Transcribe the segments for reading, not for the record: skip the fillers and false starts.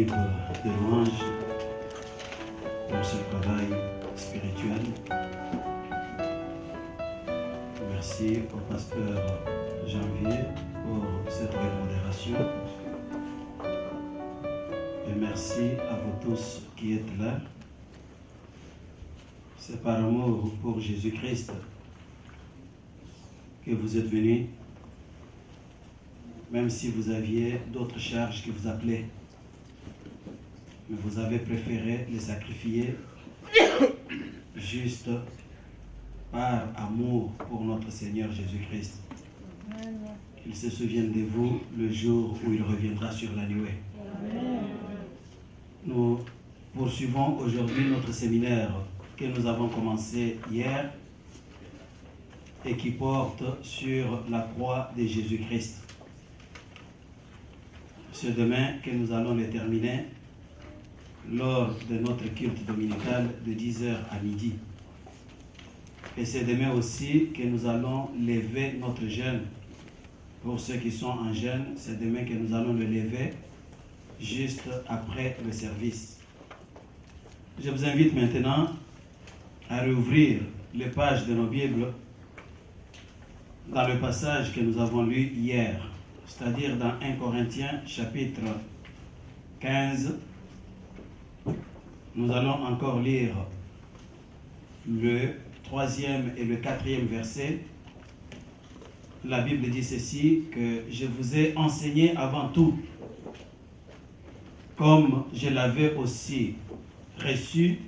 l'équipe de louange pour ce travail spirituel. Merci au pasteur Janvier pour cette belle modération. Et merci à vous tous qui êtes là. C'est par amour pour Jésus-Christ que vous êtes venus, même si vous aviez d'autres charges qui vous appelaient. Mais vous avez préféré les sacrifier juste par amour pour notre Seigneur Jésus-Christ. Qu'il se souvienne de vous le jour où il reviendra sur la nuée. Nous poursuivons aujourd'hui notre séminaire que nous avons commencé hier et qui porte sur la croix de Jésus-Christ. C'est demain que nous allons le terminer lors de notre culte dominical de 10h à midi. Et c'est demain aussi que nous allons lever notre jeûne. Pour ceux qui sont en jeûne, c'est demain que nous allons le lever juste après le service. Je vous invite maintenant à rouvrir les pages de nos Bibles dans le passage que nous avons lu hier, c'est-à-dire dans 1 Corinthiens chapitre 15. Nous allons encore lire le 3e et le 4e verset. La Bible dit ceci, que je vous ai enseigné avant tout, comme je l'avais aussi reçu,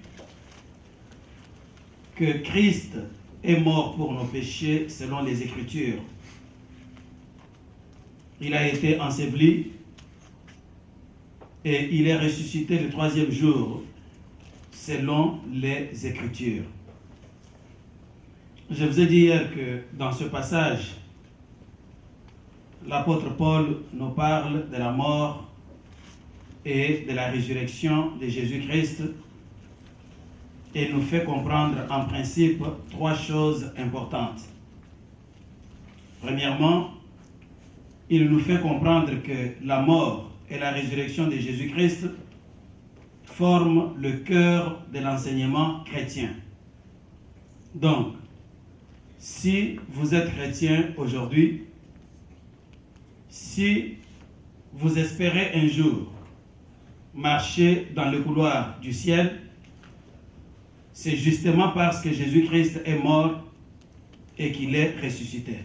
que Christ est mort pour nos péchés selon les Écritures. Il a été enseveli et il est ressuscité le 3e jour selon les Écritures. Je vous ai dit hier que dans ce passage, l'apôtre Paul nous parle de la mort et de la résurrection de Jésus-Christ et nous fait comprendre en principe 3 choses importantes. Premièrement, il nous fait comprendre que la mort et la résurrection de Jésus-Christ forment le cœur de l'enseignement chrétien. Donc, si vous êtes chrétien aujourd'hui, si vous espérez un jour marcher dans le couloir du ciel, c'est justement parce que Jésus-Christ est mort et qu'il est ressuscité.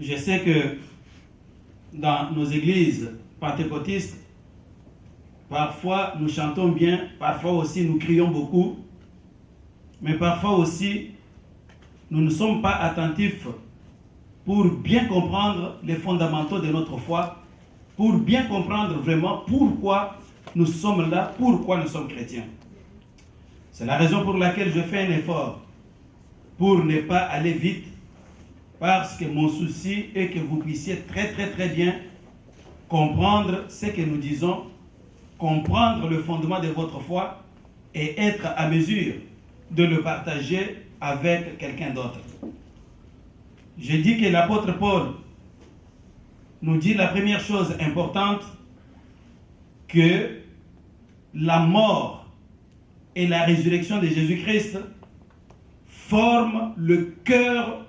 Je sais que dans nos églises pentecôtistes, parfois nous chantons bien, parfois aussi nous crions beaucoup, mais parfois aussi nous ne sommes pas attentifs pour bien comprendre les fondamentaux de notre foi, pour bien comprendre vraiment pourquoi nous sommes là, pourquoi nous sommes chrétiens. C'est la raison pour laquelle je fais un effort pour ne pas aller vite, parce que mon souci est que vous puissiez très bien comprendre ce que nous disons, comprendre le fondement de votre foi et être à mesure de le partager avec quelqu'un d'autre. Je dis que l'apôtre Paul nous dit la première chose importante, que la mort et la résurrection de Jésus-Christ forment le cœur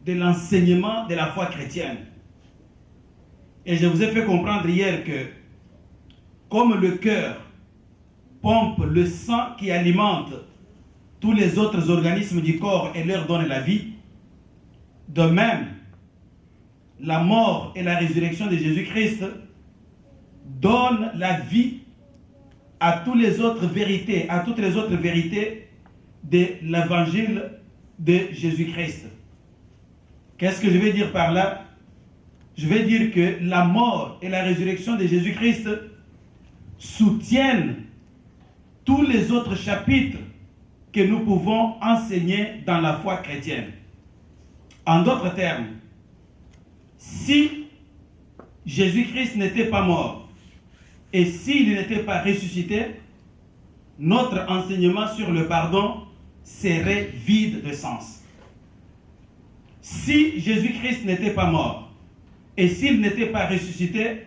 de l'enseignement de la foi chrétienne. Et je vous ai fait comprendre hier que comme le cœur pompe le sang qui alimente tous les autres organismes du corps et leur donne la vie, de même, la mort et la résurrection de Jésus-Christ donnent la vie à toutes les autres vérités, de l'évangile de Jésus-Christ. Qu'est-ce que je vais dire par là? Je vais dire que la mort et la résurrection de Jésus-Christ soutiennent tous les autres chapitres que nous pouvons enseigner dans la foi chrétienne. En d'autres termes, si Jésus-Christ n'était pas mort et s'il n'était pas ressuscité, notre enseignement sur le pardon serait vide de sens. Si Jésus-Christ n'était pas mort et s'il n'était pas ressuscité,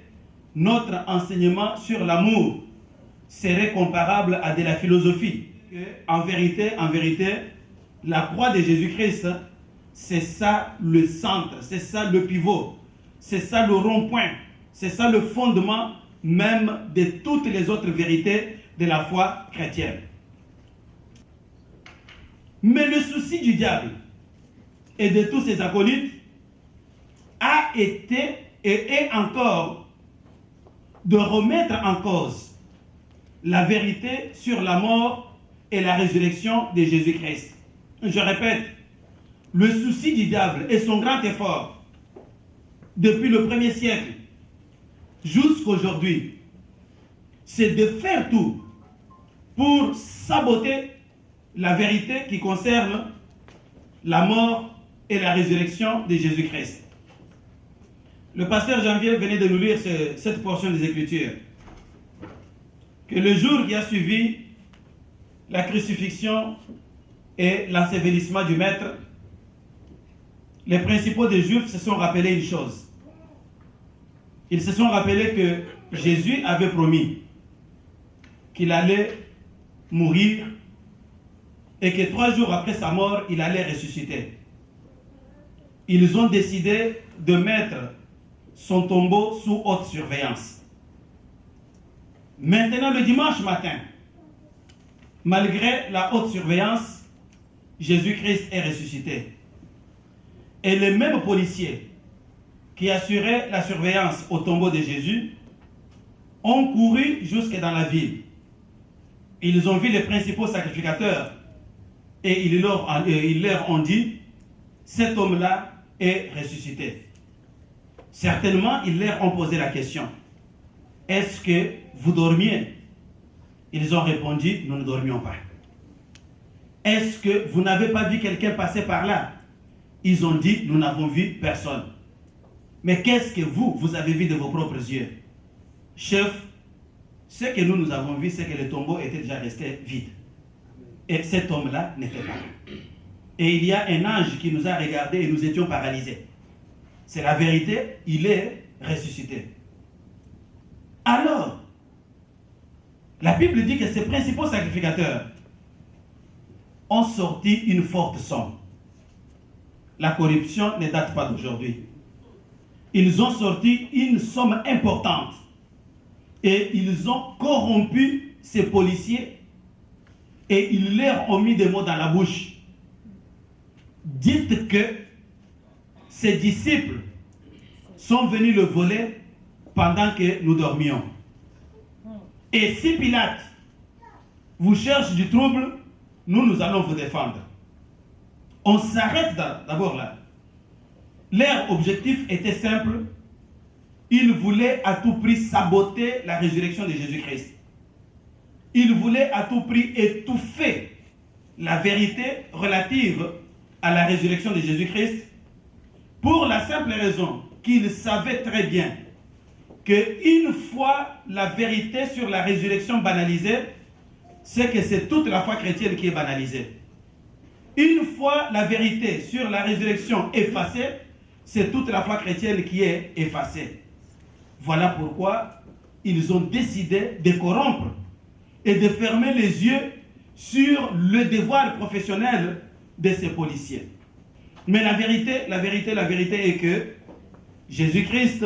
notre enseignement sur l'amour serait comparable à de la philosophie. En vérité, la croix de Jésus-Christ, c'est ça le centre, c'est ça le pivot, c'est ça le rond-point, c'est ça le fondement même de toutes les autres vérités de la foi chrétienne. Mais le souci du diable et de tous ses acolytes a été et est encore de remettre en cause la vérité sur la mort et la résurrection de Jésus-Christ. Je répète, le souci du diable et son grand effort depuis le 1er siècle jusqu'à aujourd'hui, c'est de faire tout pour saboter la vérité qui concerne la mort et la résurrection de Jésus-Christ. Le pasteur Janvier venait de nous lire cette portion des Écritures. Que le jour qui a suivi la crucifixion et l'ensevelissement du Maître, les principaux des Juifs se sont rappelés une chose. Ils se sont rappelés que Jésus avait promis qu'il allait mourir et que 3 jours après sa mort, il allait ressusciter. Ils ont décidé de mettre son tombeau sous haute surveillance. Maintenant, le dimanche matin, malgré la haute surveillance, Jésus-Christ est ressuscité. Et les mêmes policiers qui assuraient la surveillance au tombeau de Jésus ont couru jusque dans la ville. Ils ont vu les principaux sacrificateurs et ils leur ont dit, cet homme-là est ressuscité. Certainement, ils leur ont posé la question, est-ce que vous dormiez? Ils ont répondu, nous ne dormions pas. Est-ce que vous n'avez pas vu quelqu'un passer par là? Ils ont dit, nous n'avons vu personne. Mais qu'est-ce que vous avez vu de vos propres yeux? Chef, ce que nous avons vu, c'est que le tombeau était déjà resté vide. Et cet homme-là n'était pas là. Et il y a un ange qui nous a regardés et nous étions paralysés. C'est la vérité, il est ressuscité. Alors, la Bible dit que ces principaux sacrificateurs ont sorti une forte somme. La corruption ne date pas d'aujourd'hui. Ils ont sorti une somme importante et ils ont corrompu ces policiers et ils leur ont mis des mots dans la bouche. Dites que ces disciples sont venus le voler pendant que nous dormions. Et si Pilate vous cherche du trouble, nous allons vous défendre. On s'arrête d'abord là. Leur objectif était simple. Ils voulaient à tout prix saboter la résurrection de Jésus-Christ. Ils voulaient à tout prix étouffer la vérité relative à la résurrection de Jésus-Christ pour la simple raison qu'ils savaient très bien qu'une fois la vérité sur la résurrection banalisée, c'est que c'est toute la foi chrétienne qui est banalisée. Une fois la vérité sur la résurrection effacée, c'est toute la foi chrétienne qui est effacée. Voilà pourquoi ils ont décidé de corrompre et de fermer les yeux sur le devoir professionnel de ces policiers. Mais la vérité est que Jésus-Christ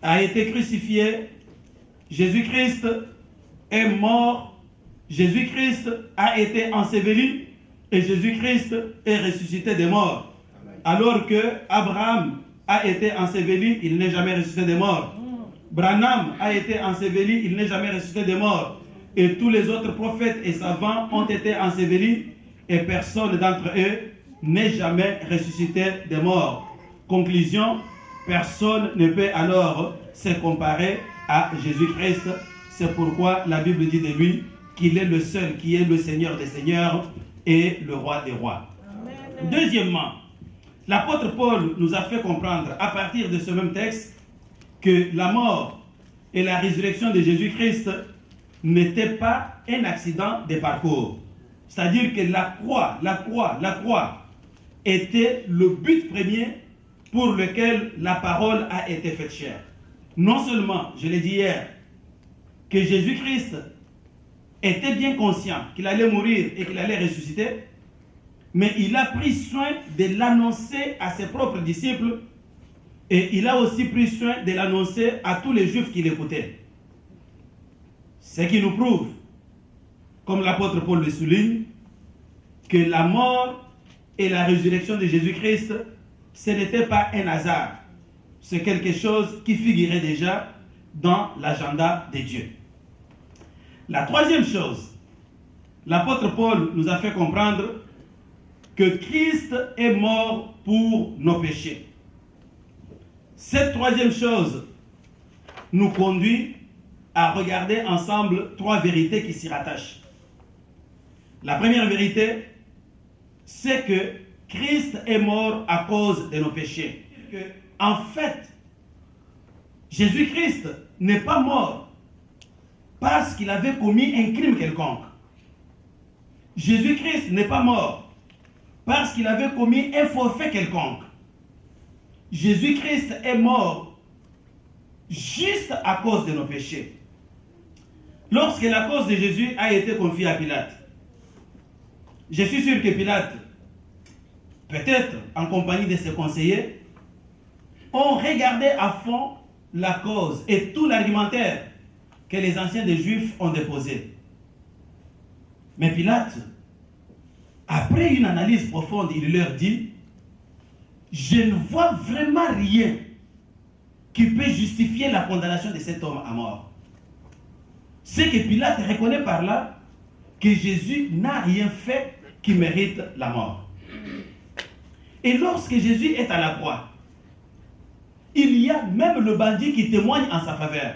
a été crucifié, Jésus-Christ est mort, Jésus-Christ a été enseveli et Jésus-Christ est ressuscité des morts. Alors que Abraham a été enseveli, il n'est jamais ressuscité des morts. Branham a été enseveli, il n'est jamais ressuscité des morts. Et tous les autres prophètes et savants ont été ensevelis et personne d'entre eux n'est jamais ressuscité des morts. Conclusion, personne ne peut alors se comparer à Jésus-Christ. C'est pourquoi la Bible dit de lui qu'il est le seul qui est le Seigneur des Seigneurs et le Roi des Rois. Amen. Deuxièmement, l'apôtre Paul nous a fait comprendre à partir de ce même texte que la mort et la résurrection de Jésus-Christ n'étaient pas un accident de parcours. C'est-à-dire que la croix était le but premier pour lequel la parole a été faite chair. non seulement, je l'ai dit hier, que Jésus-Christ était bien conscient qu'il allait mourir et qu'il allait ressusciter, mais il a pris soin de l'annoncer à ses propres disciples et il a aussi pris soin de l'annoncer à tous les Juifs qui l'écoutaient. Ce qui nous prouve, comme l'apôtre Paul le souligne, que la mort et la résurrection de Jésus-Christ, ce n'était pas un hasard. C'est quelque chose qui figurait déjà dans l'agenda de Dieu. La troisième chose, l'apôtre Paul nous a fait comprendre que Christ est mort pour nos péchés. Cette troisième chose nous conduit à regarder ensemble trois vérités qui s'y rattachent. La première vérité, c'est que Christ est mort à cause de nos péchés. En fait, Jésus-Christ n'est pas mort parce qu'il avait commis un crime quelconque. Jésus-Christ n'est pas mort parce qu'il avait commis un forfait quelconque. Jésus-Christ est mort juste à cause de nos péchés. Lorsque la cause de Jésus a été confiée à Pilate, je suis sûr que Pilate, peut-être en compagnie de ses conseillers, ont regardé à fond la cause et tout l'argumentaire que les anciens des Juifs ont déposé. Mais Pilate, après une analyse profonde, il leur dit: je ne vois vraiment rien qui peut justifier la condamnation de cet homme à mort. C'est que Pilate reconnaît par là que Jésus n'a rien fait qui mérite la mort. Et lorsque Jésus est à la croix, il y a même le bandit qui témoigne en sa faveur.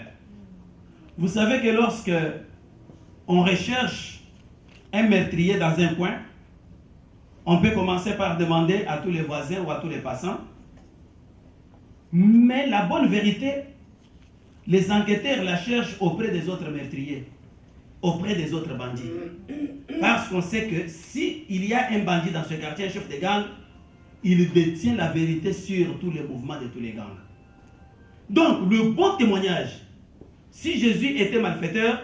Vous savez que lorsque on recherche un meurtrier dans un coin, on peut commencer par demander à tous les voisins ou à tous les passants. Mais la bonne vérité, les enquêteurs la cherchent auprès des autres meurtriers, auprès des autres bandits. Parce qu'on sait que s'il y a un bandit dans ce quartier, un chef de gang, il détient la vérité sur tous les mouvements de tous les gangs. Donc, le bon témoignage, si Jésus était malfaiteur,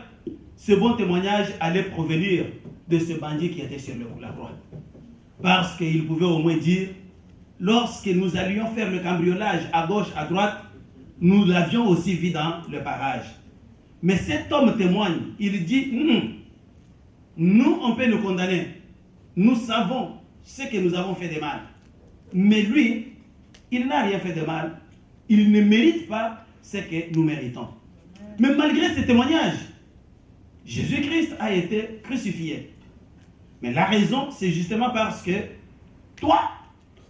ce bon témoignage allait provenir de ce bandit qui était sur la croix. Parce qu'il pouvait au moins dire, lorsque nous allions faire le cambriolage à gauche, à droite, nous l'avions aussi vu dans le barrage. Mais cet homme témoigne, il dit, nous on peut nous condamner, nous savons ce que nous avons fait de mal. Mais lui, il n'a rien fait de mal, il ne mérite pas ce que nous méritons. Mais malgré ce témoignage, Jésus-Christ a été crucifié. Mais la raison, c'est justement parce que toi,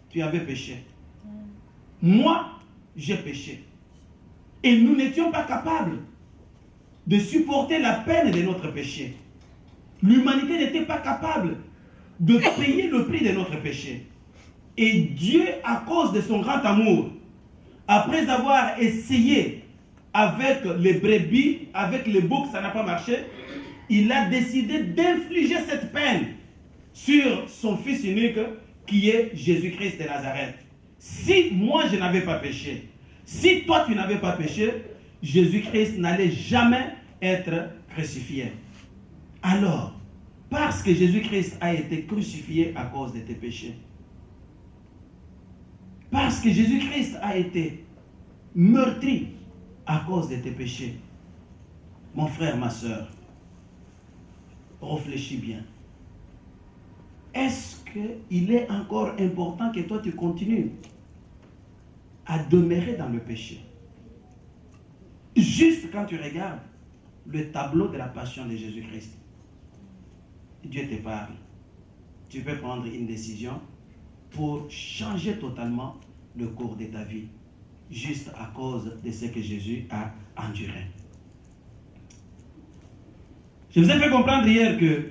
tu avais péché. Moi, j'ai péché. Et nous n'étions pas capables de supporter la peine de notre péché. L'humanité n'était pas capable de payer le prix de notre péché. Et Dieu, à cause de son grand amour, après avoir essayé avec les brebis, avec les boucs, ça n'a pas marché, il a décidé d'infliger cette peine sur son fils unique qui est Jésus-Christ de Nazareth. Si moi je n'avais pas péché, si toi tu n'avais pas péché, Jésus-Christ n'allait jamais être crucifié. Alors, parce que Jésus-Christ a été crucifié à cause de tes péchés, parce que Jésus-Christ a été meurtri à cause de tes péchés, mon frère, ma soeur, réfléchis bien. Est-ce qu'il est encore important que toi tu continues à demeurer dans le péché? Juste quand tu regardes le tableau de la passion de Jésus-Christ, Dieu te parle. Tu peux prendre une décision pour changer totalement le cours de ta vie, juste à cause de ce que Jésus a enduré. Je vous ai fait comprendre hier que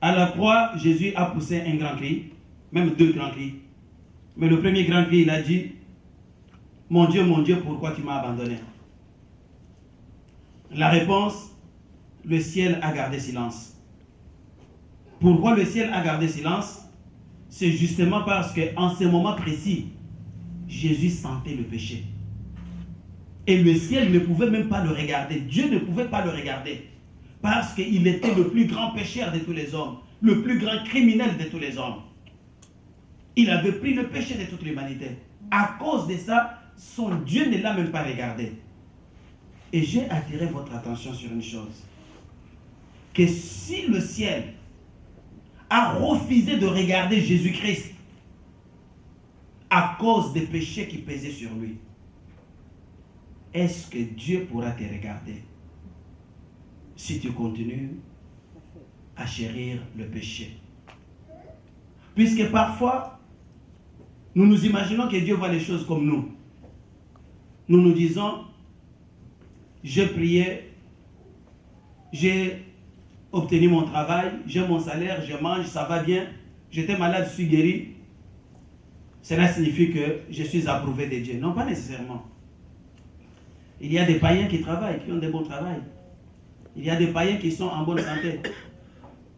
à la croix, Jésus a poussé un grand cri, même deux grands cris. Mais le premier grand cri, il a dit, mon Dieu, pourquoi tu m'as abandonné? La réponse, le ciel a gardé silence. Pourquoi le ciel a gardé silence? C'est justement parce qu'en ce moment précis, Jésus sentait le péché. Et le ciel ne pouvait même pas le regarder. Dieu ne pouvait pas le regarder. Parce qu'il était le plus grand pécheur de tous les hommes. Le plus grand criminel de tous les hommes. Il avait pris le péché de toute l'humanité. À cause de ça, son Dieu ne l'a même pas regardé. Et j'ai attiré votre attention sur une chose. Que si le ciel a refusé de regarder Jésus-Christ à cause des péchés qui pesaient sur lui, est-ce que Dieu pourra te regarder si tu continues à chérir le péché? Puisque parfois, nous nous imaginons que Dieu voit les choses comme nous. Nous nous disons, j'ai prié, j'ai obtenu mon travail, j'ai mon salaire, je mange, ça va bien, j'étais malade, je suis guéri. Cela signifie que je suis approuvé de Dieu. Non, pas nécessairement. Il y a des païens qui travaillent, qui ont des bons travails. Il y a des païens qui sont en bonne santé.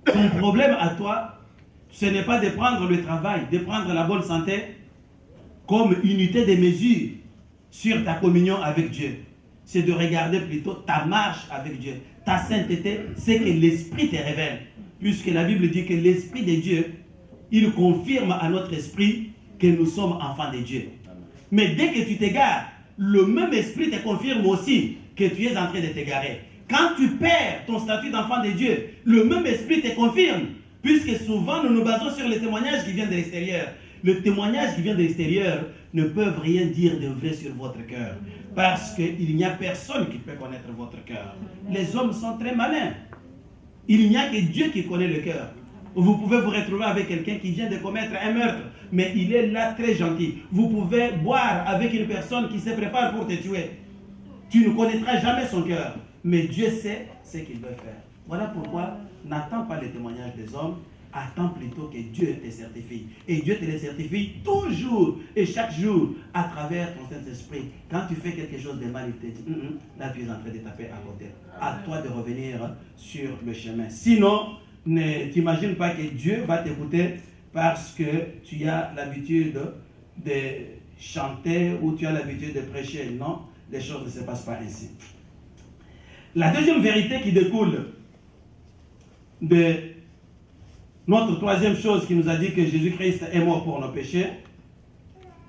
Ton problème à toi, ce n'est pas de prendre le travail, de prendre la bonne santé comme unité de mesure sur ta communion avec Dieu. C'est de regarder plutôt ta marche avec Dieu. Ta sainteté, c'est que l'Esprit te révèle. Puisque la Bible dit que l'Esprit de Dieu, il confirme à notre esprit que nous sommes enfants de Dieu. Mais dès que tu t'égares, le même Esprit te confirme aussi que tu es en train de t'égarer. Quand tu perds ton statut d'enfant de Dieu, le même Esprit te confirme. Puisque souvent nous nous basons sur les témoignages qui viennent de l'extérieur. Les témoignages qui viennent de l'extérieur ne peuvent rien dire de vrai sur votre cœur. Parce qu'il n'y a personne qui peut connaître votre cœur. Les hommes sont très malins. Il n'y a que Dieu qui connaît le cœur. Vous pouvez vous retrouver avec quelqu'un qui vient de commettre un meurtre, mais il est là très gentil. Vous pouvez boire avec une personne qui se prépare pour te tuer. Tu ne connaîtras jamais son cœur, mais Dieu sait ce qu'il veut faire. Voilà pourquoi n'attends pas les témoignages des hommes, attends plutôt que Dieu te certifie. Et Dieu te les certifie toujours et chaque jour à travers ton Saint-Esprit. Quand tu fais quelque chose de mal, il te dit, là tu es en train de taper à côté. À toi de revenir sur le chemin. Sinon, ne t'imagine pas que Dieu va t'écouter parce que tu as l'habitude de chanter ou tu as l'habitude de prêcher. Non, les choses ne se passent pas ainsi. La deuxième vérité qui découle de notre troisième chose qui nous a dit que Jésus-Christ est mort pour nos péchés,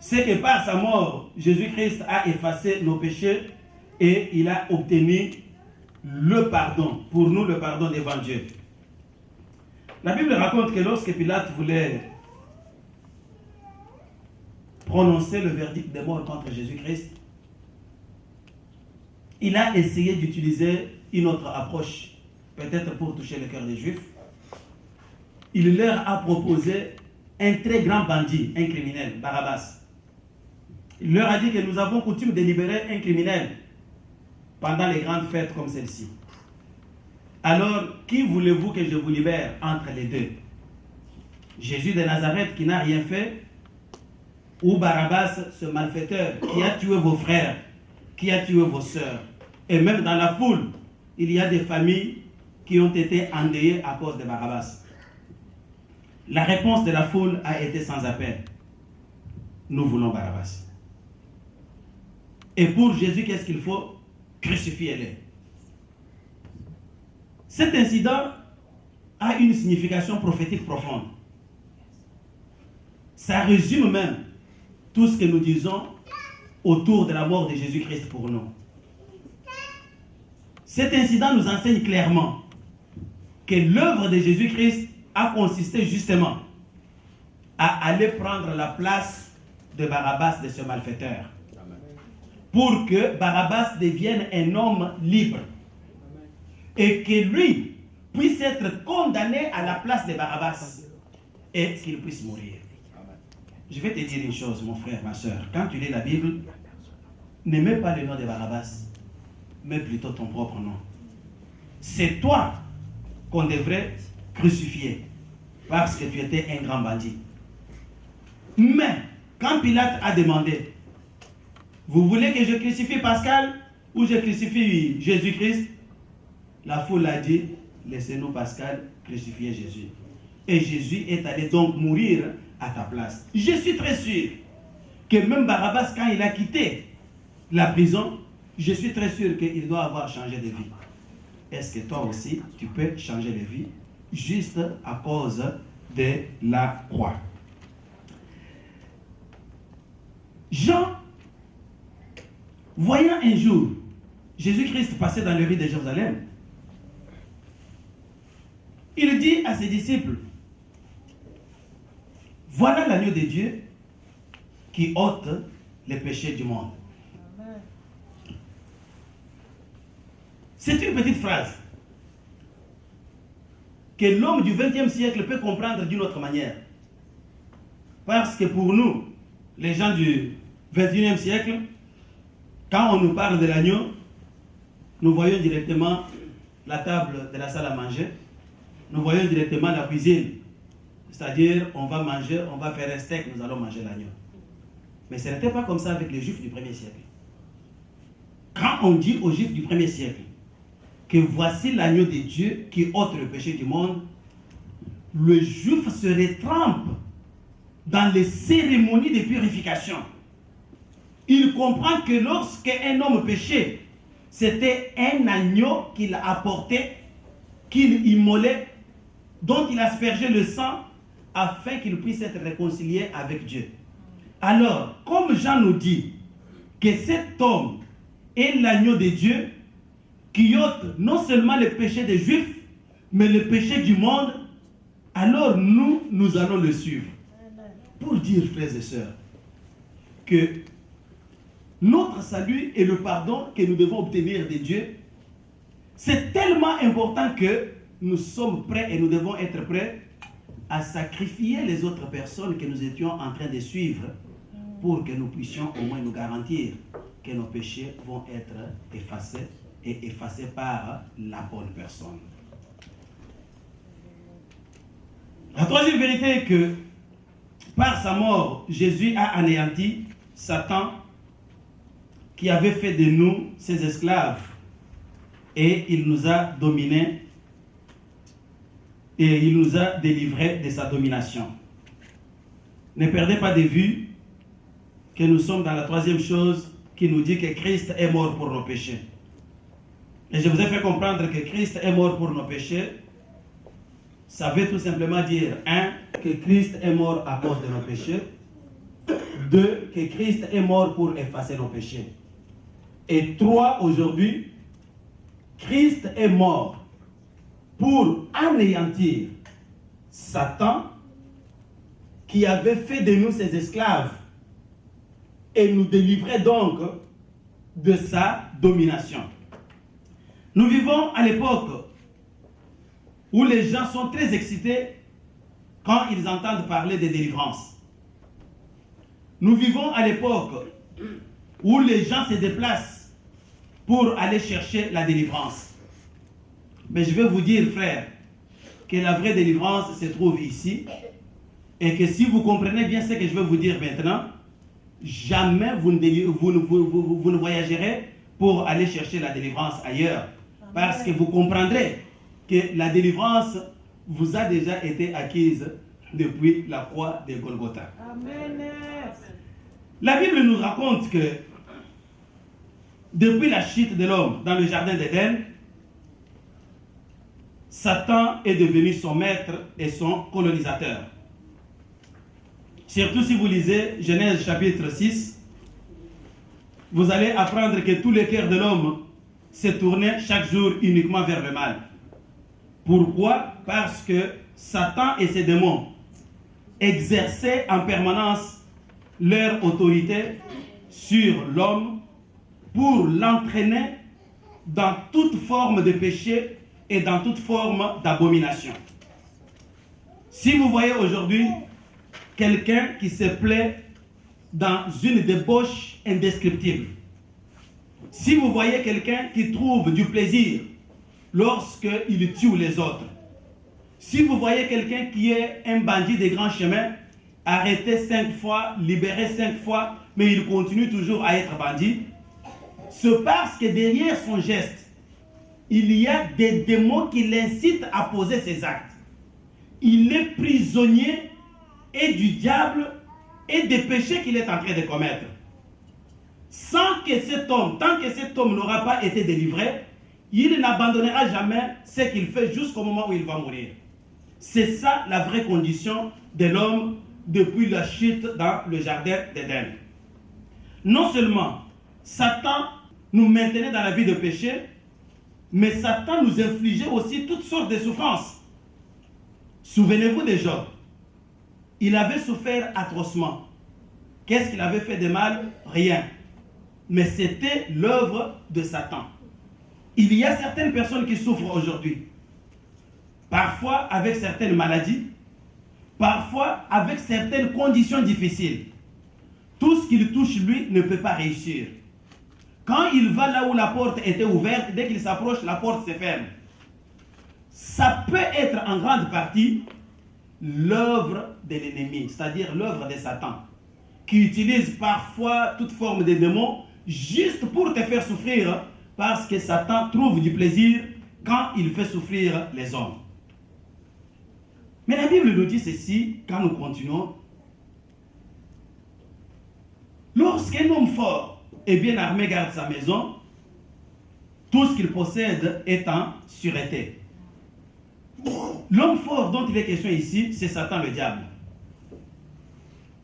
c'est que par sa mort, Jésus-Christ a effacé nos péchés et il a obtenu le pardon, pour nous le pardon devant Dieu. La Bible raconte que lorsque Pilate voulait prononcer le verdict de mort contre Jésus-Christ, il a essayé d'utiliser une autre approche, peut-être pour toucher le cœur des Juifs. Il leur a proposé un très grand bandit, un criminel, Barabbas. Il leur a dit que nous avons coutume de libérer un criminel pendant les grandes fêtes comme celle-ci. Alors, qui voulez-vous que je vous libère entre les deux? Jésus de Nazareth qui n'a rien fait, ou Barabbas, ce malfaiteur qui a tué vos frères, qui a tué vos sœurs? Et même dans la foule, il y a des familles qui ont été endeuillées à cause de Barabbas. La réponse de la foule a été sans appel. Nous voulons Barabbas. Et pour Jésus, qu'est-ce qu'il faut? Crucifiez-le. Cet incident a une signification prophétique profonde. Ça résume même tout ce que nous disons autour de la mort de Jésus-Christ pour nous. Cet incident nous enseigne clairement que l'œuvre de Jésus-Christ a consisté justement à aller prendre la place de Barabbas, de ce malfaiteur, pour que Barabbas devienne un homme libre et que lui puisse être condamné à la place de Barabbas et qu'il puisse mourir. Je vais te dire une chose, mon frère, ma soeur. Quand tu lis la Bible, ne mets pas le nom de Barabbas, mais plutôt ton propre nom. C'est toi qu'on devrait crucifier parce que tu étais un grand bandit. Mais quand Pilate a demandé, vous voulez que je crucifie Pascal ou je crucifie Jésus-Christ? La foule a dit, laissez-nous Pascal crucifier Jésus. Et Jésus est allé donc mourir à ta place. Je suis très sûr que même Barabbas, quand il a quitté la prison, je suis très sûr qu'il doit avoir changé de vie. Est-ce que toi aussi, tu peux changer de vie juste à cause de la croix? Jean, voyant un jour Jésus-Christ passer dans les rues de Jérusalem, il dit à ses disciples, voilà l'agneau de Dieu qui ôte les péchés du monde. C'est une petite phrase que l'homme du XXe siècle peut comprendre d'une autre manière. Parce que pour nous, les gens du XXIe siècle, quand on nous parle de l'agneau, nous voyons directement la table de la salle à manger, nous voyons directement la cuisine. C'est-à-dire, on va manger, on va faire un steak, nous allons manger l'agneau. Mais ce n'était pas comme ça avec les Juifs du 1er siècle. Quand on dit aux Juifs du 1er siècle que voici l'agneau de Dieu qui ôte le péché du monde, le Juif se retrempe dans les cérémonies de purification. Il comprend que lorsqu'un homme péchait, c'était un agneau qu'il apportait, qu'il immolait, dont il aspergeait le sang afin qu'il puisse être réconcilié avec Dieu. Alors, comme Jean nous dit que cet homme est l'agneau de Dieu qui ôte non seulement le péché des Juifs, mais le péché du monde, alors nous allons le suivre. Pour dire, frères et sœurs, que notre salut et le pardon que nous devons obtenir de Dieu, c'est tellement important que nous sommes prêts et nous devons être prêts à sacrifier les autres personnes que nous étions en train de suivre pour que nous puissions au moins nous garantir que nos péchés vont être effacés et effacés par la bonne personne. La troisième vérité est que par sa mort, Jésus a anéanti Satan qui avait fait de nous ses esclaves et il nous a dominés et il nous a délivrés de sa domination. Ne perdez pas de vue que nous sommes dans la troisième chose qui nous dit que Christ est mort pour nos péchés. Et je vous ai fait comprendre que Christ est mort pour nos péchés. Ça veut tout simplement dire, 1, que Christ est mort à cause de nos péchés. 2, que Christ est mort pour effacer nos péchés. Et 3, aujourd'hui, Christ est mort pour anéantir Satan qui avait fait de nous ses esclaves et nous délivrer donc de sa domination. Nous vivons à l'époque où les gens sont très excités quand ils entendent parler de délivrance. Nous vivons à l'époque où les gens se déplacent pour aller chercher la délivrance. Mais je vais vous dire, frère, que la vraie délivrance se trouve ici et que si vous comprenez bien ce que je vais vous dire maintenant, jamais vous ne voyagerez pour aller chercher la délivrance ailleurs. Parce que vous comprendrez que la délivrance vous a déjà été acquise depuis la croix de Golgotha. Amen. La Bible nous raconte que depuis la chute de l'homme dans le jardin d'Éden, Satan est devenu son maître et son colonisateur. Surtout si vous lisez Genèse chapitre 6, vous allez apprendre que tous les cœurs de l'homme se tournaient chaque jour uniquement vers le mal. Pourquoi? Parce que Satan et ses démons exerçaient en permanence leur autorité sur l'homme pour l'entraîner dans toute forme de péché et dans toute forme d'abomination. Si vous voyez aujourd'hui quelqu'un qui se plaît dans une débauche indescriptible, si vous voyez quelqu'un qui trouve du plaisir lorsqu'il tue les autres, si vous voyez quelqu'un qui est un bandit des grands chemins, arrêté 5 fois, libéré 5 fois, mais il continue toujours à être bandit, c'est parce que derrière son geste, il y a des démons qui l'incitent à poser ses actes. Il est prisonnier et du diable et des péchés qu'il est en train de commettre. sans que cet homme, tant que cet homme n'aura pas été délivré, il n'abandonnera jamais ce qu'il fait jusqu'au moment où il va mourir. C'est ça la vraie condition de l'homme depuis la chute dans le jardin d'Éden. Non seulement Satan nous maintenait dans la vie de péché, mais Satan nous infligeait aussi toutes sortes de souffrances. Souvenez-vous de Job. Il avait souffert atrocement. Qu'est-ce qu'il avait fait de mal? Rien. Mais c'était l'œuvre de Satan. Il y a certaines personnes qui souffrent aujourd'hui. Parfois avec certaines maladies, parfois avec certaines conditions difficiles. Tout ce qu'il touche, lui, ne peut pas réussir. Quand il va là où la porte était ouverte, dès qu'il s'approche, la porte se ferme. Ça peut être en grande partie l'œuvre de l'ennemi, c'est-à-dire l'œuvre de Satan, qui utilise parfois toute forme de démons juste pour te faire souffrir, parce que Satan trouve du plaisir quand il fait souffrir les hommes. Mais la Bible nous dit ceci, quand nous continuons. Lorsqu'un homme fort et bien armé garde sa maison, tout ce qu'il possède est en sûreté. L'homme fort dont il est question ici, c'est Satan le diable.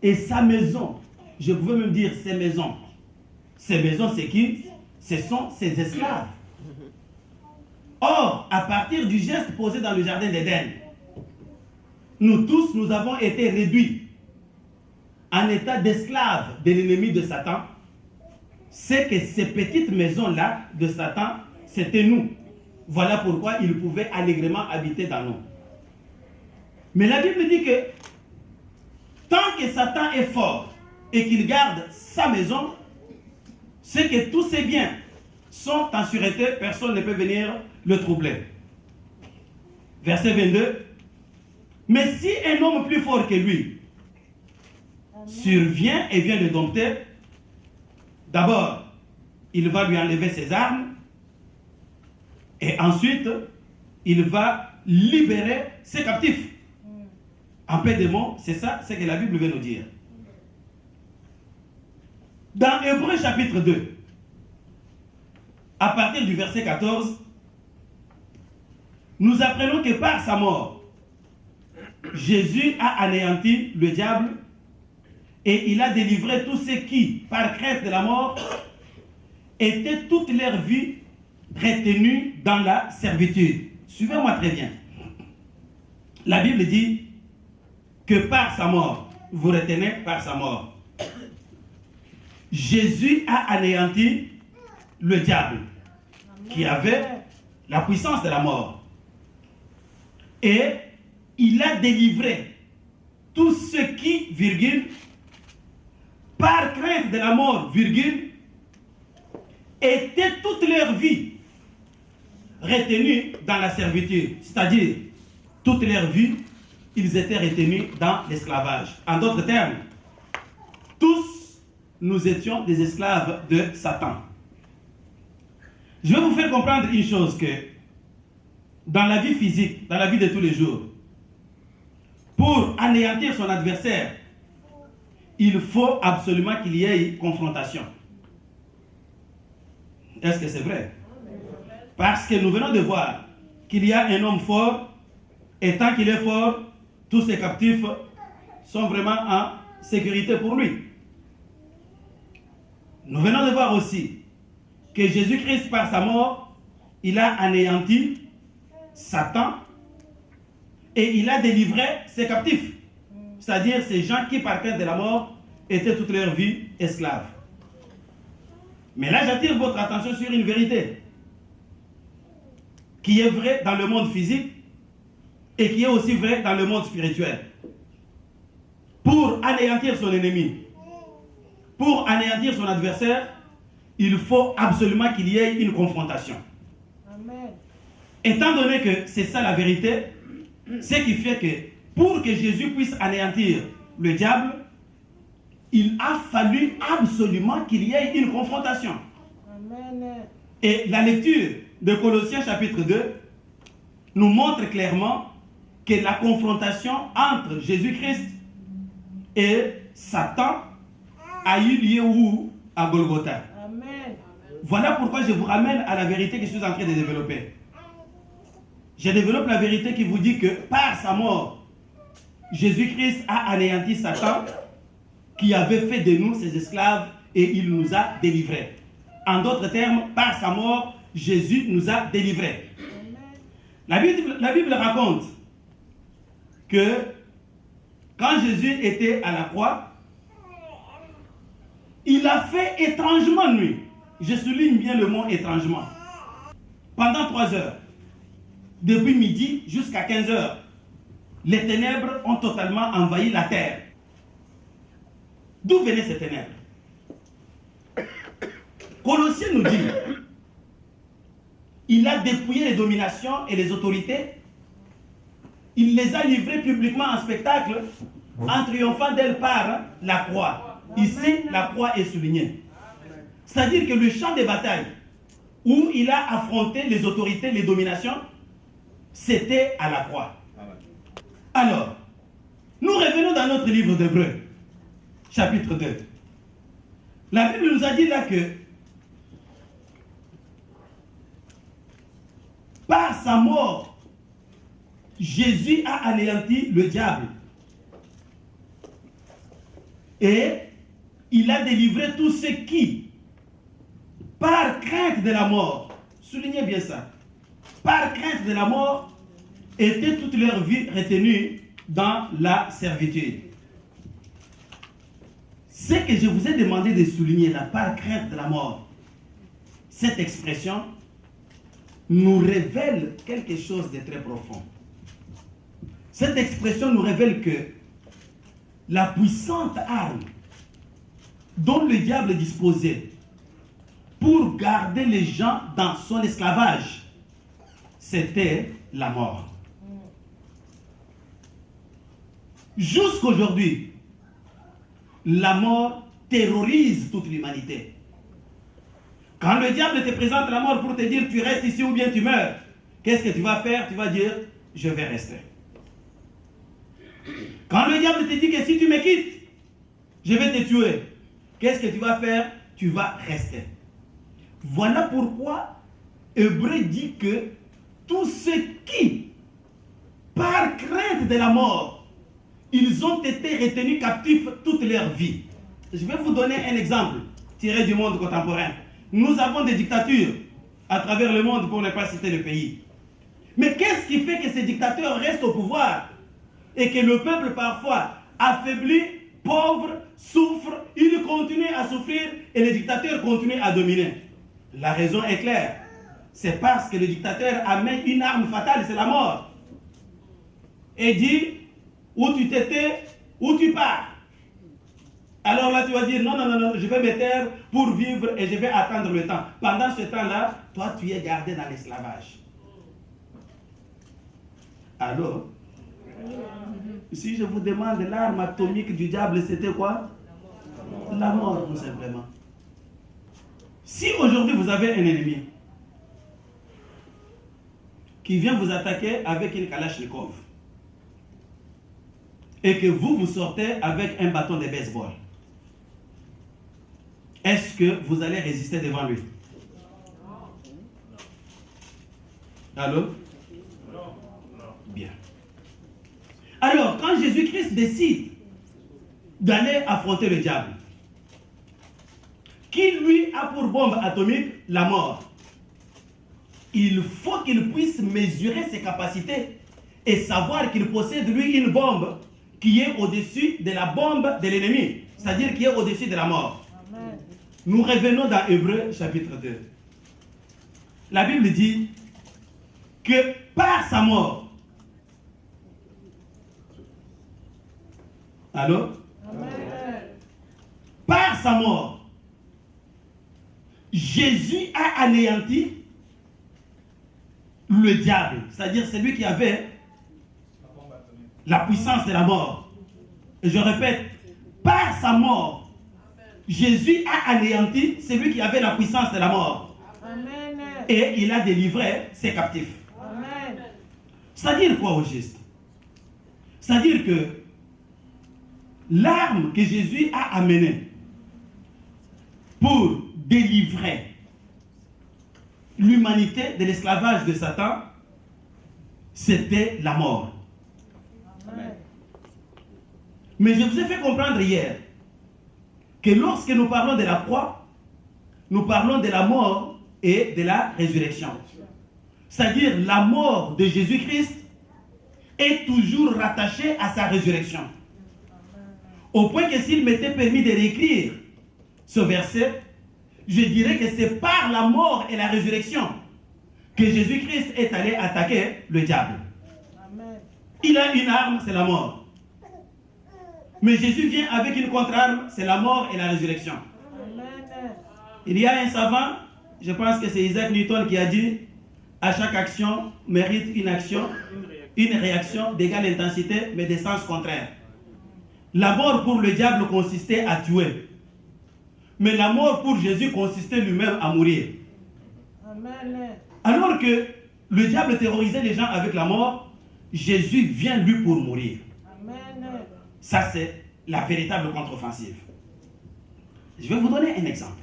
Et sa maison, je pouvais même dire ses maisons. Ces maisons, c'est qui? Ce sont ses esclaves. Or, à partir du geste posé dans le jardin d'Éden, nous tous, nous avons été réduits en état d'esclaves de l'ennemi de Satan. C'est que ces petites maisons-là de Satan, c'était nous. Voilà pourquoi il pouvait allègrement habiter dans nous. Mais la Bible dit que tant que Satan est fort et qu'il garde sa maison, c'est que tous ses biens sont en sûreté, personne ne peut venir le troubler. Verset 22. Mais si un homme plus fort que lui survient et vient le dompter, d'abord, il va lui enlever ses armes et ensuite, il va libérer ses captifs. En peu de mots, c'est ça, c'est que la Bible veut nous dire. Dans Hébreux chapitre 2, à partir du verset 14, nous apprenons que par sa mort, Jésus a anéanti le diable et il a délivré tous ceux qui, par crainte de la mort, étaient toute leur vie retenus dans la servitude. Suivez-moi très bien. La Bible dit que par sa mort, vous retenez par sa mort. Jésus a anéanti le diable qui avait la puissance de la mort. Et il a délivré tous ceux qui, virgule, par crainte de la mort, virgule, étaient toute leur vie retenus dans la servitude. C'est-à-dire, toute leur vie, ils étaient retenus dans l'esclavage. En d'autres termes, tous, nous étions des esclaves de Satan. Je vais vous faire comprendre une chose, que dans la vie physique, dans la vie de tous les jours, pour anéantir son adversaire, il faut absolument qu'il y ait confrontation. Est-ce que c'est vrai? Parce que nous venons de voir qu'il y a un homme fort, et tant qu'il est fort, tous ses captifs sont vraiment en sécurité pour lui. Nous venons de voir aussi que Jésus-Christ, par sa mort, il a anéanti Satan et il a délivré ses captifs. C'est-à-dire ces gens qui, par crainte de la mort, étaient toute leur vie esclaves. Mais là, j'attire votre attention sur une vérité qui est vraie dans le monde physique et qui est aussi vraie dans le monde spirituel. Pour anéantir son ennemi, pour anéantir son adversaire, il faut absolument qu'il y ait une confrontation. Amen. Étant donné que c'est ça la vérité, ce qui fait que pour que Jésus puisse anéantir le diable, il a fallu absolument qu'il y ait une confrontation. Amen. Et la lecture de Colossiens chapitre 2 nous montre clairement que la confrontation entre Jésus-Christ et Satan a eu lieu où? à Golgotha. Amen. Voilà pourquoi je vous ramène à la vérité que je suis en train de développer. Je développe la vérité qui vous dit que par sa mort, Jésus-Christ a anéanti Satan qui avait fait de nous ses esclaves et il nous a délivrés. En d'autres termes, par sa mort, Jésus nous a délivrés. La Bible raconte que quand Jésus était à la croix, il a fait étrangement nuit. Je souligne bien le mot étrangement. Pendant 3 heures, depuis midi jusqu'à 15 heures, les ténèbres ont totalement envahi la terre. D'où venaient ces ténèbres? Colossiens nous dit, il a dépouillé les dominations et les autorités, il les a livrées publiquement en spectacle, en triomphant d'elles par la croix. Ici, la croix est soulignée. C'est-à-dire que le champ de bataille où il a affronté les autorités, les dominations, c'était à la croix. Alors, nous revenons dans notre livre d'Hébreux, chapitre 2. La Bible nous a dit là que par sa mort, Jésus a anéanti le diable. Et il a délivré tous ceux qui, par crainte de la mort, soulignez bien ça, par crainte de la mort, étaient toute leur vie retenue dans la servitude. Ce que je vous ai demandé de souligner là, par crainte de la mort, cette expression nous révèle quelque chose de très profond. Cette expression nous révèle que la puissante arme dont le diable disposait pour garder les gens dans son esclavage, c'était la mort. Jusqu'aujourd'hui, la mort terrorise toute l'humanité. Quand le diable te présente la mort pour te dire tu restes ici ou bien tu meurs, qu'est-ce que tu vas faire? Tu vas dire je vais rester. Quand le diable te dit que si tu me quittes, je vais te tuer, qu'est-ce que tu vas faire? Tu vas rester. Voilà pourquoi Hébreu dit que tous ceux qui, par crainte de la mort, ils ont été retenus captifs toute leur vie. Je vais vous donner un exemple tiré du monde contemporain. Nous avons des dictatures à travers le monde pour ne pas citer le pays. Mais qu'est-ce qui fait que ces dictateurs restent au pouvoir et que le peuple parfois affaibli, pauvre, souffre, il continue à souffrir et les dictateurs continuent à dominer? La raison est claire. C'est parce que le dictateur amène une arme fatale, c'est la mort. Et dit, où tu t'étais, où tu pars. Alors là, tu vas dire, non, non, non, non, je vais me taire pour vivre et je vais attendre le temps. Pendant ce temps-là, toi, tu es gardé dans l'esclavage. Alors, si je vous demande l'arme atomique du diable, c'était quoi? La mort, tout simplement. Si aujourd'hui vous avez un ennemi qui vient vous attaquer avec une Kalachnikov et que vous sortez avec un bâton de baseball, est-ce que vous allez résister devant lui? Allô? Bien. Alors, quand Jésus-Christ décide d'aller affronter le diable, qui lui a pour bombe atomique la mort, il faut qu'il puisse mesurer ses capacités et savoir qu'il possède lui une bombe qui est au-dessus de la bombe de l'ennemi, c'est-à-dire qui est au-dessus de la mort. Amen. Nous revenons dans Hébreux chapitre 2. La Bible dit que par sa mort, allô? Amen. Par sa mort, Jésus a anéanti le diable, c'est-à-dire celui qui avait la puissance de la mort. Et je répète, par sa mort, Jésus a anéanti celui qui avait la puissance de la mort. Amen. Et il a délivré ses captifs. Amen. C'est-à-dire quoi au juste? C'est-à-dire que l'arme que Jésus a amenée pour délivrer l'humanité de l'esclavage de Satan, c'était la mort. Amen. Mais je vous ai fait comprendre hier que lorsque nous parlons de la croix, nous parlons de la mort et de la résurrection. C'est-à-dire la mort de Jésus-Christ est toujours rattachée à sa résurrection. Au point que s'il m'était permis de réécrire ce verset, je dirais que c'est par la mort et la résurrection que Jésus-Christ est allé attaquer le diable. Amen. Il a une arme, c'est la mort. Mais Jésus vient avec une contre-arme, c'est la mort et la résurrection. Amen. Il y a un savant, je pense que c'est Isaac Newton qui a dit, à chaque action mérite une action, une réaction d'égale intensité, mais de sens contraire. La mort pour le diable consistait à tuer. Mais la mort pour Jésus consistait lui-même à mourir. Amen. Alors que le diable terrorisait les gens avec la mort, Jésus vient lui pour mourir. Amen. Ça, c'est la véritable contre-offensive. Je vais vous donner un exemple.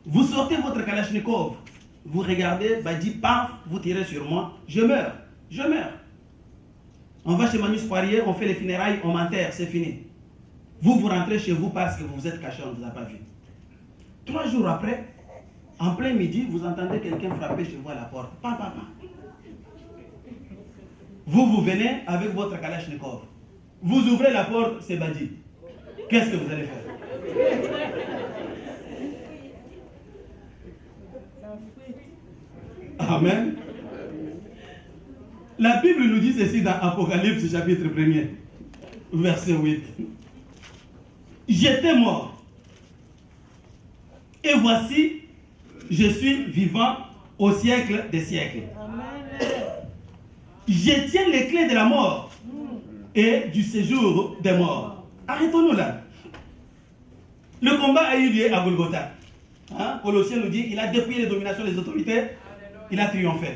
Vous sortez votre Kalachnikov, vous regardez, dit paf, vous tirez sur moi, je meurs, je meurs. On va chez Manus Poirier, on fait les funérailles, on m'enterre, c'est fini. Vous rentrez chez vous parce que vous vous êtes caché, on ne vous a pas vu. 3 jours après, en plein midi, vous entendez quelqu'un frapper chez vous à la porte. Pa, pa, pa. Vous venez avec votre Kalachnikov. Vous ouvrez la porte, c'est Badi. Qu'est-ce que vous allez faire? Amen. La Bible nous dit ceci dans Apocalypse chapitre 1er, verset 8. J'étais mort. Et voici, je suis vivant au siècle des siècles. Amen. Je tiens les clés de la mort et du séjour des morts. Arrêtons-nous là. Le combat a eu lieu à Golgotha. Colossiens nous dit, il a dépouillé les dominations des autorités, il a triomphé.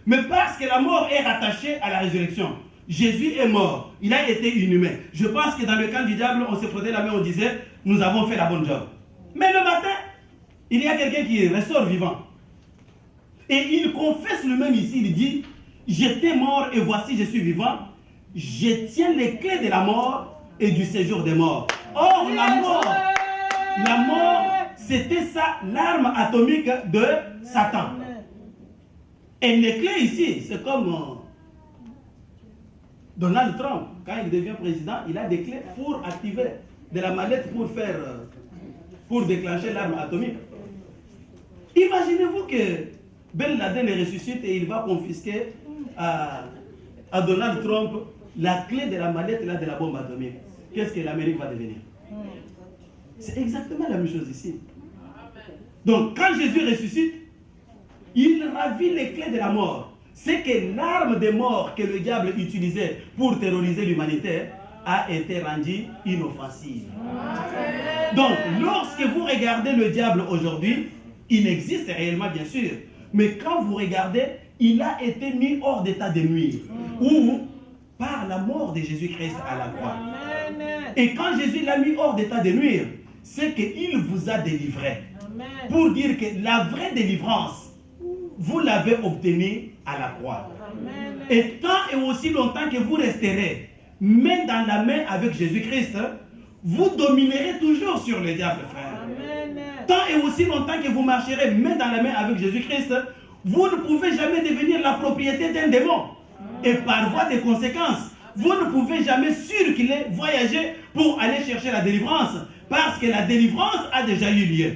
Mais parce que la mort est rattachée à la résurrection, Jésus est mort, il a été inhumé. Je pense que dans le camp du diable, on se frottait la main, on disait, nous avons fait la bonne job. Mais le matin, il y a quelqu'un qui ressort vivant. Et il confesse lui-même ici, il dit, j'étais mort et voici je suis vivant. Je tiens les clés de la mort et du séjour des morts. Or, la mort, c'était ça, l'arme atomique de Satan. Et les clés ici, c'est comme Donald Trump, quand il devient président, il a des clés pour activer de la mallette pour déclencher l'arme atomique. Imaginez-vous que Ben Laden ressuscite et il va confisquer à Donald Trump la clé de la mallette de la bombe atomique. Qu'est-ce que l'Amérique va devenir? C'est exactement la même chose ici. Donc, quand Jésus ressuscite, il ravit les clés de la mort. C'est que l'arme de mort que le diable utilisait pour terroriser l'humanité a été rendue inoffensive. Donc, lorsque vous regardez le diable aujourd'hui, il existe réellement, bien sûr. Mais quand vous regardez, il a été mis hors d'état de nuire. Ou par la mort de Jésus-Christ à la croix. Et quand Jésus l'a mis hors d'état de nuire, c'est qu'il vous a délivré. Pour dire que la vraie délivrance, vous l'avez obtenue à la croix. Et tant et aussi longtemps que vous resterez main dans la main avec Jésus-Christ, vous dominerez toujours sur le diable, frère. Tant et aussi longtemps que vous marcherez main dans la main avec Jésus-Christ, vous ne pouvez jamais devenir la propriété d'un démon. Et par voie de conséquence, vous ne pouvez jamais circuler, voyager pour aller chercher la délivrance, parce que la délivrance a déjà eu lieu.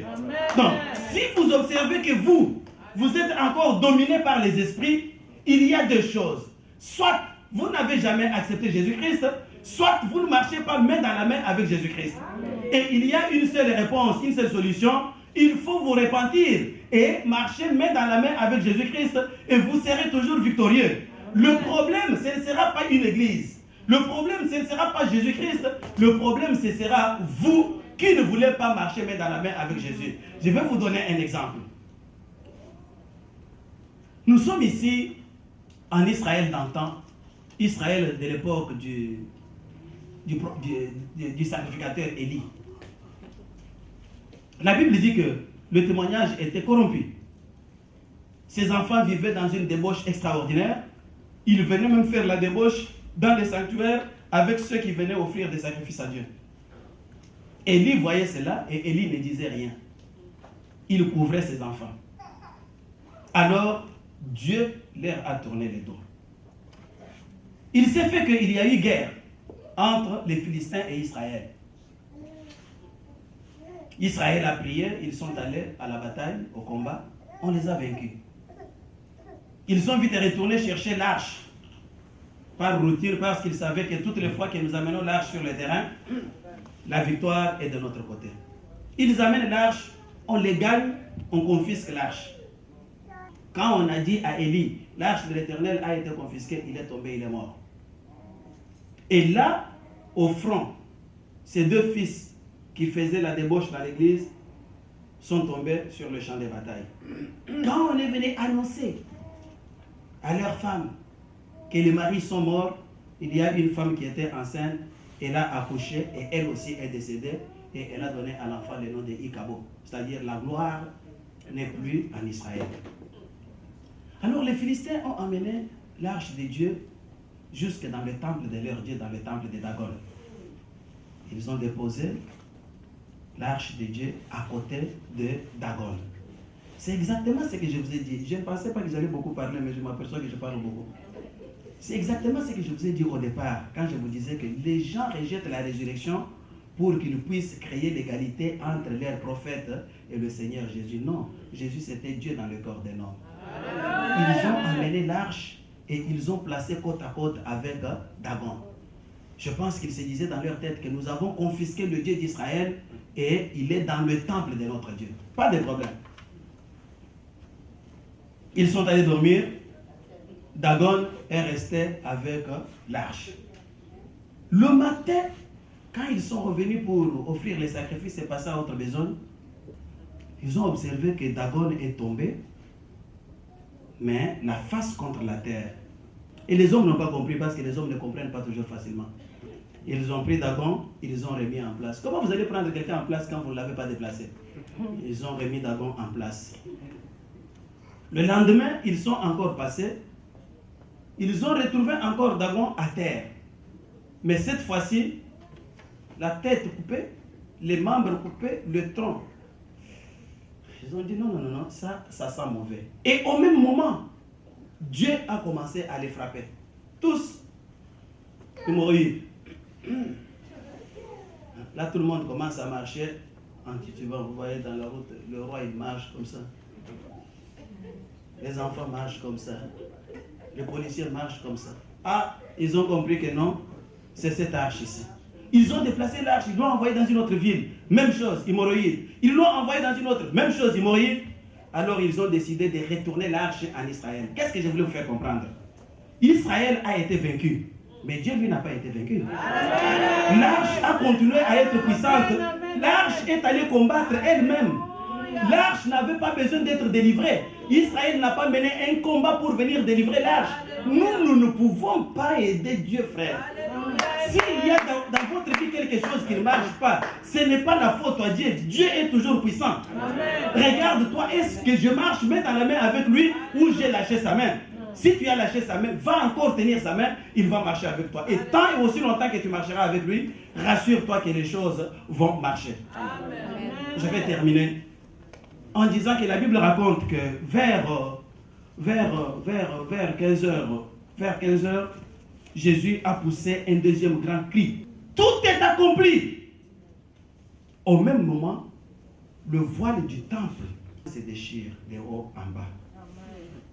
Donc, si vous observez que vous êtes encore dominé par les esprits, il y a deux choses. Soit vous n'avez jamais accepté Jésus-Christ, soit vous ne marchez pas main dans la main avec Jésus-Christ. Et il y a une seule réponse, une seule solution. Il faut vous repentir et marcher main dans la main avec Jésus-Christ et vous serez toujours victorieux. Le problème, ce ne sera pas une église. Le problème, ce ne sera pas Jésus-Christ. Le problème, ce sera vous qui ne voulez pas marcher main dans la main avec Jésus. Je vais vous donner un exemple. Nous sommes ici en Israël d'antan, Israël de l'époque du sacrificateur Élie. La Bible dit que le témoignage était corrompu. Ces enfants vivaient dans une débauche extraordinaire. Ils venaient même faire la débauche dans les sanctuaires avec ceux qui venaient offrir des sacrifices à Dieu. Élie voyait cela et Élie ne disait rien. Il couvrait ses enfants. Alors, Dieu leur a tourné les dos. Il s'est fait qu'il y a eu guerre entre les Philistins et Israël. Israël a prié, ils sont allés à la bataille, au combat, on les a vaincus. Ils sont vite retournés chercher l'arche par routine parce qu'ils savaient que toutes les fois que nous amenons l'arche sur le terrain, la victoire est de notre côté. Ils amènent l'arche, on les gagne, on confisque l'arche. Quand on a dit à Élie, l'arche de l'Éternel a été confisquée, il est tombé, il est mort. Et là, au front, ces deux fils qui faisaient la débauche dans l'église sont tombés sur le champ de bataille. Quand on est venu annoncer à leurs femmes que les maris sont morts, il y a une femme qui était enceinte, elle a accouché et elle aussi est décédée et elle a donné à l'enfant le nom de Ikabo, c'est-à-dire la gloire n'est plus en Israël. Alors les Philistins ont emmené l'arche de Dieu jusque dans le temple de leur Dieu, dans le temple de Dagon. Ils ont déposé l'arche de Dieu à côté de Dagon. C'est exactement ce que je vous ai dit. Je ne pensais pas que j'allais beaucoup parler, mais je m'aperçois que je parle beaucoup. C'est exactement ce que je vous ai dit au départ, quand je vous disais que les gens rejettent la résurrection pour qu'ils puissent créer l'égalité entre leurs prophètes et le Seigneur Jésus. Non, Jésus c'était Dieu dans le corps d'un homme. Ils ont amené l'arche et ils ont placé côte à côte avec Dagon. Je pense qu'ils se disaient dans leur tête que nous avons confisqué le Dieu d'Israël et il est dans le temple de notre Dieu. Pas de problème. Ils sont allés dormir. Dagon est resté avec l'arche. Le matin, quand ils sont revenus pour offrir les sacrifices et passer à autre besoin, ils ont observé que Dagon est tombé, mais la face contre la terre. Et les hommes n'ont pas compris parce que les hommes ne comprennent pas toujours facilement. Ils ont pris Dagon, ils ont remis en place. Comment vous allez prendre quelqu'un en place quand vous ne l'avez pas déplacé? Ils ont remis Dagon en place. Le lendemain, ils sont encore passés. Ils ont retrouvé encore Dagon à terre. Mais cette fois-ci, la tête coupée, les membres coupés, le tronc. Ils ont dit non, ça sent mauvais. Et au même moment, Dieu a commencé à les frapper. Tous. Hémorroïdes. Là, tout le monde commence à marcher en titubant. Vous voyez dans la route, le roi il marche comme ça. Les enfants marchent comme ça. Les policiers marchent comme ça. Ah, ils ont compris que non, c'est cette arche ici. Ils ont déplacé l'arche, ils l'ont envoyé dans une autre ville. Même chose, hémorroïdes. Ils l'ont envoyé dans une autre. Même chose, hémorroïdes. Alors ils ont décidé de retourner l'arche en Israël. Qu'est-ce que je voulais vous faire comprendre? Israël a été vaincu. Mais Dieu, lui, n'a pas été vaincu. L'arche a continué à être puissante. L'arche est allée combattre elle-même. L'arche n'avait pas besoin d'être délivrée. Israël n'a pas mené un combat pour venir délivrer l'arche. Nous ne pouvons pas aider Dieu, frère. S'il y a dans votre vie quelque chose qui ne marche pas, ce n'est pas la faute à Dieu. Dieu est toujours puissant. Regarde-toi, est-ce que je marche main dans la main avec lui ou j'ai lâché sa main? Si tu as lâché sa main, va encore tenir sa main, il va marcher avec toi. Et tant et aussi longtemps que tu marcheras avec lui, rassure-toi que les choses vont marcher. Amen. Je vais terminer en disant que la Bible raconte que vers 15 heures, Jésus a poussé un deuxième grand cri. Tout est accompli. Au même moment, le voile du temple se déchire de haut en bas.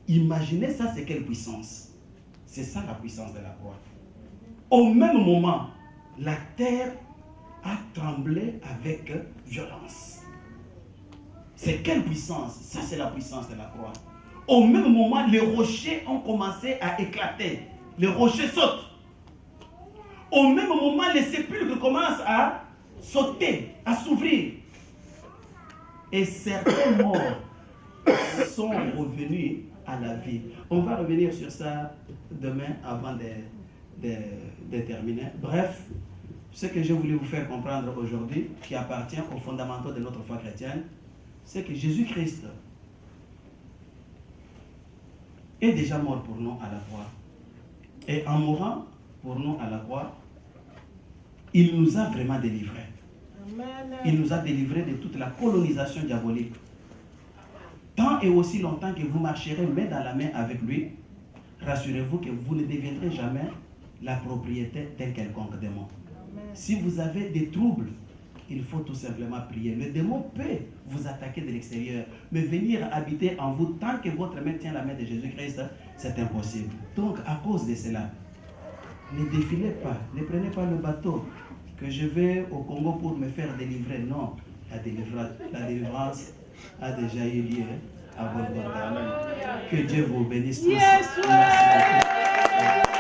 Imaginez ça, c'est quelle puissance. C'est ça la puissance de la croix. Au même moment, la terre a tremblé avec violence. C'est quelle puissance? Ça, c'est la puissance de la croix. Au même moment, les rochers ont commencé à éclater. Les rochers sautent. Au même moment, les sépulcres commencent à sauter, à s'ouvrir. Et certains morts sont revenus à la vie. On va revenir sur ça demain avant de terminer. Bref, Ce que je voulais vous faire comprendre aujourd'hui, qui appartient aux fondamentaux de notre foi chrétienne, c'est que Jésus-Christ est déjà mort pour nous à la croix. Et en mourant pour nous à la croix, il nous a vraiment délivrés. Il nous a délivrés de toute la colonisation diabolique. Tant et aussi longtemps que vous marcherez main dans la main avec lui, rassurez-vous que vous ne deviendrez jamais la propriété d'un quelconque démon. Si vous avez des troubles, il faut tout simplement prier. Le démon peut vous attaquer de l'extérieur, mais venir habiter en vous tant que votre main tient la main de Jésus-Christ, c'est impossible. Donc, à cause de cela, ne défilez pas, ne prenez pas le bateau que je vais au Congo pour me faire délivrer. Non, la délivrance a déjà eu lieu à Golgotha. Que Dieu vous bénisse tous. Merci beaucoup.